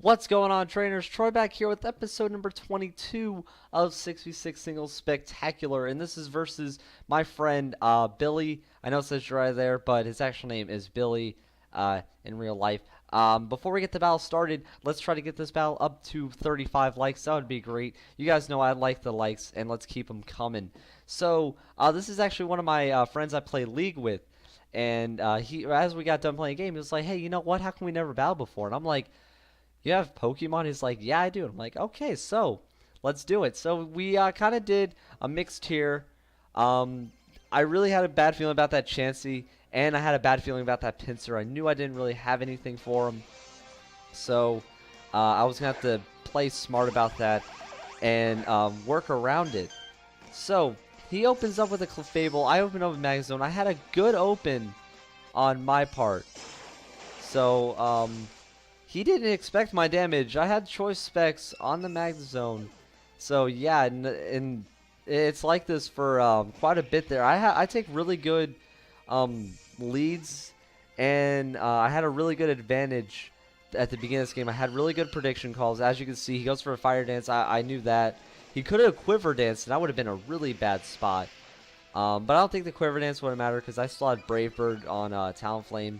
What's going on, trainers? Troy back here with episode number 22 of 6v6 Singles Spectacular, and this is versus my friend Billy. I know it says right there, but his actual name is Billy in real life. Before we get the battle started, let's try to get this battle up to 35 likes. That would be great. You guys know I like the likes, and let's keep them coming. So this is actually one of my friends I play League with, and as we got done playing a game, he was like, "Hey, you know what? How come we never battled before?" And I'm like, "You have Pokemon?" He's like, "Yeah, I do." I'm like, "Okay, so let's do it." So we kind of did a mixed tier. Um, I really had a bad feeling about that Chansey, and I had a bad feeling about that Pinsir. I knew I didn't really have anything for him, so I was going to have to play smart about that and work around it. So he opens up with a Clefable. I open up with Magazone. I had a good open on my part. So, he didn't expect my damage. I had choice specs on the Magazone. So yeah, and it's like this for quite a bit there. I take really good leads, and I had a really good advantage at the beginning of this game. I had really good prediction calls. As you can see, he goes for a Fire Dance. I knew that. He could have Quiver Danced, and that would have been a really bad spot. But I don't think the Quiver Dance would have mattered because I still had Brave Bird on Talonflame.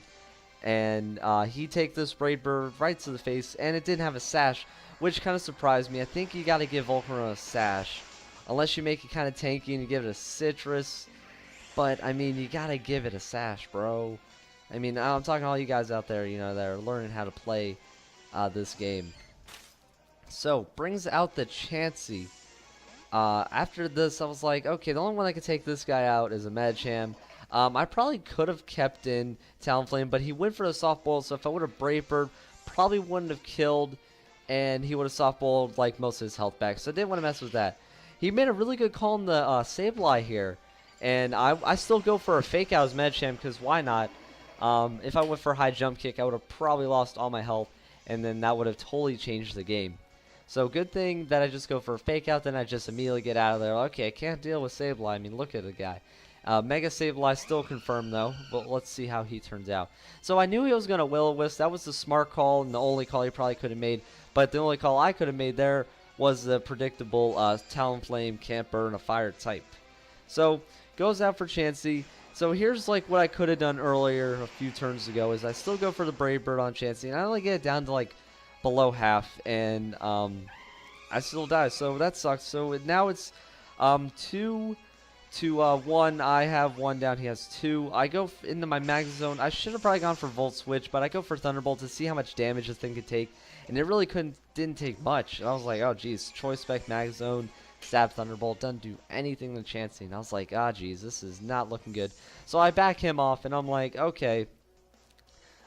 And he take this Brave Bird right to the face, and it didn't have a sash, which kind of surprised me. I think you got to give Volcarona a sash, unless you make it kind of tanky and you give it a citrus. But I mean, you got to give it a sash, bro. I mean, I'm talking to all you guys out there, you know, that are learning how to play this game. So brings out the Chansey. After this, I was like, okay, the only one that could take this guy out is a Medicham. I probably could have kept in Talonflame, but he went for the soft boil, so if I would have Brave Bird, probably wouldn't have killed, and he would have soft boiled like most of his health back, so I didn't want to mess with that. He made a really good call on the Sableye here, and I still go for a fake out as Medicham, because why not? If I went for a high jump kick, I would have probably lost all my health, and then that would have totally changed the game. So good thing that I just go for a fake out, then I just immediately get out of there. Okay, I can't deal with Sableye. I mean, look at the guy. Mega Sableye still confirmed though, but let's see how he turns out. So I knew he was going to Will-O-Wisp. That was the smart call and the only call he probably could have made. But the only call I could have made there was the predictable Talonflame, Can't Burn, a Fire type. So goes out for Chansey. So here's like what I could have done earlier a few turns ago is I still go for the Brave Bird on Chansey, and I only get it down to like below half, and I still die. So that sucks. So now it's 2 to 1. I have 1 down. He has 2. I go into my Magazone. I should have probably gone for Volt Switch, but I go for Thunderbolt to see how much damage this thing could take, and it really didn't take much. And I was like, oh geez, Choice Spec Magazone, Stab Thunderbolt, doesn't do anything to Chansey. And I was like, ah geez, this is not looking good. So I back him off, and I'm like, okay,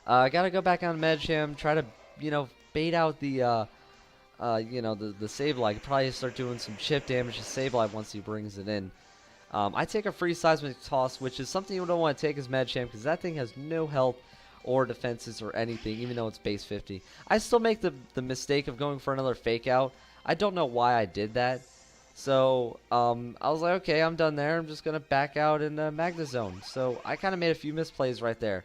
I gotta go back on Medicham, try to, you know, bait out the you know, the Sableye. Probably start doing some chip damage to Sableye once he brings it in. I take a free Seismic Toss, which is something you don't want to take as Medicham because that thing has no health or defenses or anything, even though it's base 50. I still make the mistake of going for another fake out. I don't know why I did that. So I was like, okay, I'm done there. I'm just going to back out in Magnezone. So I kind of made a few misplays right there.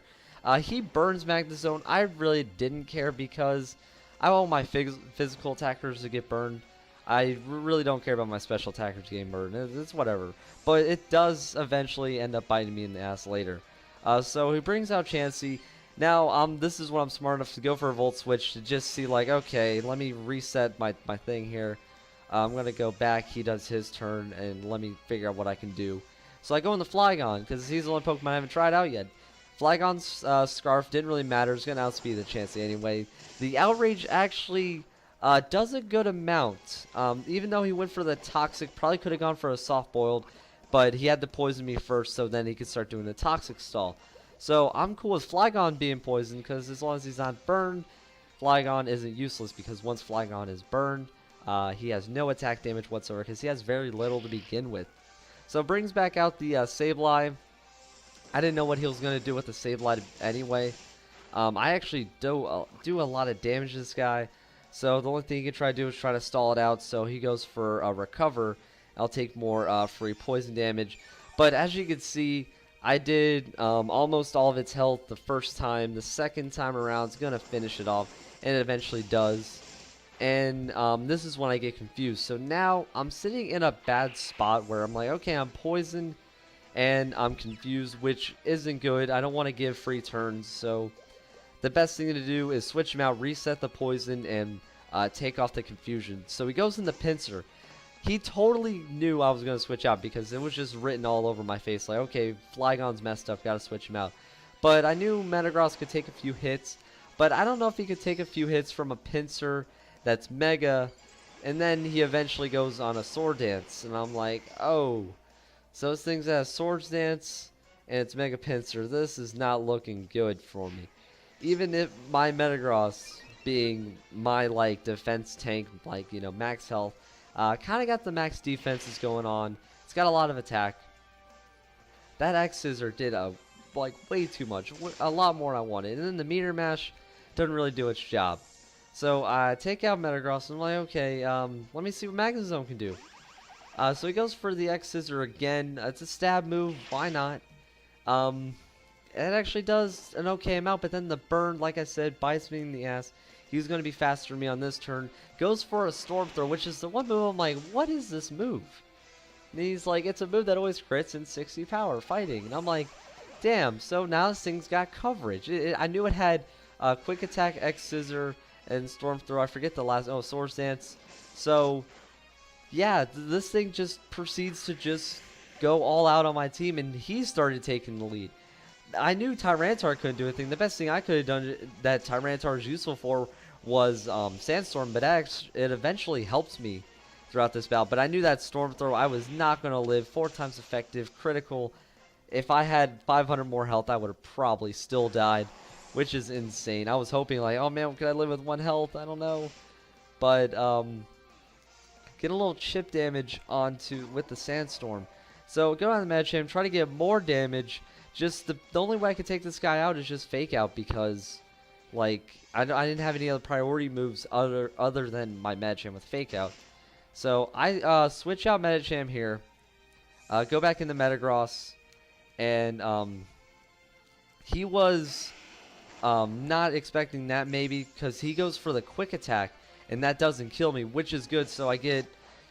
He burns Magnezone. I really didn't care because I want my physical attackers to get burned. I really don't care about my special attackers getting burned. It's whatever. But it does eventually end up biting me in the ass later. So he brings out Chansey. Now, this is when I'm smart enough to go for a Volt Switch to just see, like, okay, let me reset my thing here. I'm going to go back. He does his turn, and let me figure out what I can do. So I go in the Flygon, because he's the only Pokemon I haven't tried out yet. Flygon's Scarf didn't really matter. It's going to outspeed the Chansey anyway. The Outrage actually does a good amount. Even though he went for the Toxic, probably could have gone for a Soft Boiled, but he had to poison me first, so then he could start doing the Toxic stall. So I'm cool with Flygon being poisoned, because as long as he's not burned, Flygon isn't useless, because once Flygon is burned, he has no attack damage whatsoever, because he has very little to begin with. So brings back out the Sableye. I didn't know what he was going to do with the Sableye anyway. I actually do a lot of damage to this guy, so the only thing he can try to do is try to stall it out, so he goes for a Recover. I'll take more free poison damage. But as you can see, I did almost all of its health the first time. The second time around, it's going to finish it off. and it eventually does. And this is when I get confused. So now I'm sitting in a bad spot where I'm like, okay, I'm poisoned and I'm confused, which isn't good. I don't want to give free turns, so the best thing to do is switch him out, reset the poison, and take off the confusion. So he goes in the pincer. He totally knew I was going to switch out because it was just written all over my face. Like, okay, Flygon's messed up, got to switch him out. But I knew Metagross could take a few hits, but I don't know if he could take a few hits from a pincer that's Mega, and then he eventually goes on a Sword Dance, and I'm like, oh, so this thing's at a Sword Dance, and it's Mega Pincer. This is not looking good for me. Even if my Metagross, being my, like, defense tank, like, you know, max health, kind of got the max defenses going on. It's got a lot of attack. That X-Scissor did, like, way too much. A lot more than I wanted. And then the Meteor Mash doesn't really do its job. So I take out Metagross, and I'm like, okay, let me see what Magnezone can do. So he goes for the X-Scissor again. It's a stab move. Why not? It actually does an okay amount, but then the burn, like I said, bites me in the ass. He's going to be faster than me on this turn. Goes for a Storm Throw, which is the one move I'm like, what is this move? And he's like, it's a move that always crits in 60 power fighting. And I'm like, damn, so now this thing's got coverage. I knew it had Quick Attack, X-Scissor, and Storm Throw. I forget the last, Sword Dance. So, yeah, this thing just proceeds to just go all out on my team, and he started taking the lead. I knew Tyranitar couldn't do anything. The best thing I could have done that Tyranitar is useful for was Sandstorm, but it eventually helped me throughout this battle. But I knew that Storm Throw, I was not going to live. 4 times effective, critical. If I had 500 more health, I would have probably still died, which is insane. I was hoping, like, oh man, could I live with 1 health? I don't know. But get a little chip damage with the Sandstorm. So go on the Medicham, try to get more damage. Just the only way I could take this guy out is just Fake Out because, like, I didn't have any other priority moves other than my Medicham with Fake Out. So I switch out Medicham here, go back into Metagross, and he was not expecting that maybe because he goes for the Quick Attack, and that doesn't kill me, which is good. So I get,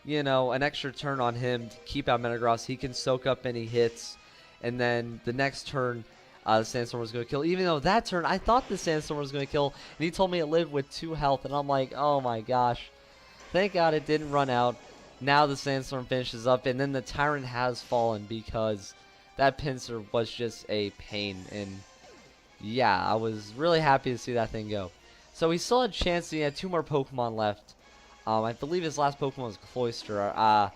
you know, an extra turn on him to keep out Metagross. He can soak up any hits. And then the next turn, the Sandstorm was going to kill. Even though that turn, I thought the Sandstorm was going to kill. And he told me it lived with 2 health. And I'm like, oh my gosh. Thank God it didn't run out. Now the Sandstorm finishes up. And then the Tyrant has fallen because that pincer was just a pain. And yeah, I was really happy to see that thing go. So he still had a chance. He had 2 more Pokemon left. I believe his last Pokemon was Cloyster.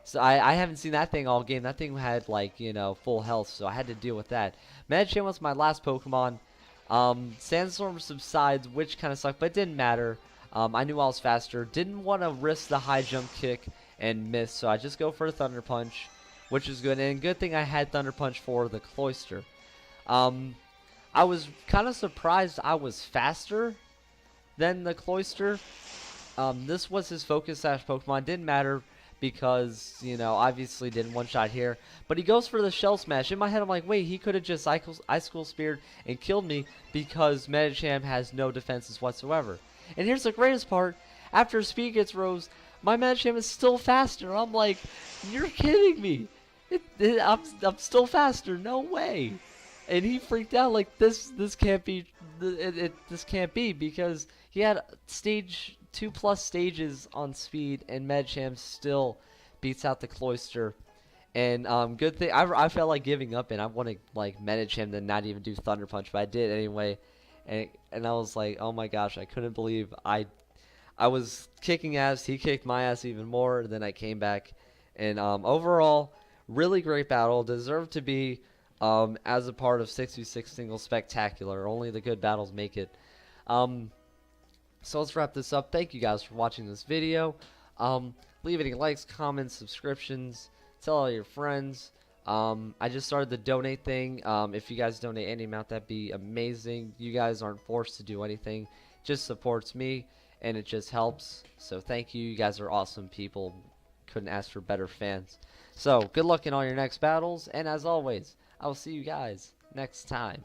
So I haven't seen that thing all game. That thing had, like, you know, full health, so I had to deal with that. Medicham was my last Pokemon. Sandstorm subsides, which kind of sucked, but it didn't matter. I knew I was faster. Didn't want to risk the high jump kick and miss, so I just go for a Thunder Punch, which is good. And good thing I had Thunder Punch for the Cloyster. I was kind of surprised I was faster than the Cloyster. This was his Focus Sash Pokemon. Didn't matter. Because, you know, obviously didn't one-shot here. But he goes for the Shell Smash. In my head, I'm like, wait, he could have just Icicle Speared and killed me because Medicham has no defenses whatsoever. And here's the greatest part. After speed gets rose, my Medicham is still faster. I'm like, you're kidding me. I'm still faster. No way. And he freaked out like this can't be. This can't be because he had stage 2+ stages on speed, and Medicham still beats out the Cloyster. And good thing I felt like giving up, and I wanted like Medicham to not even do Thunder Punch, but I did anyway. And I was like, oh my gosh, I couldn't believe I was kicking ass. He kicked my ass even more. Then I came back, and overall, really great battle. Deserved to be as a part of 6v6 Singles Spectacular. Only the good battles make it. So let's wrap this up. Thank you guys for watching this video. Leave any likes, comments, subscriptions. Tell all your friends. I just started the donate thing. If you guys donate any amount, that'd be amazing. You guys aren't forced to do anything. It just supports me, and it just helps. So thank you. You guys are awesome people. Couldn't ask for better fans. So good luck in all your next battles. And as always, I will see you guys next time.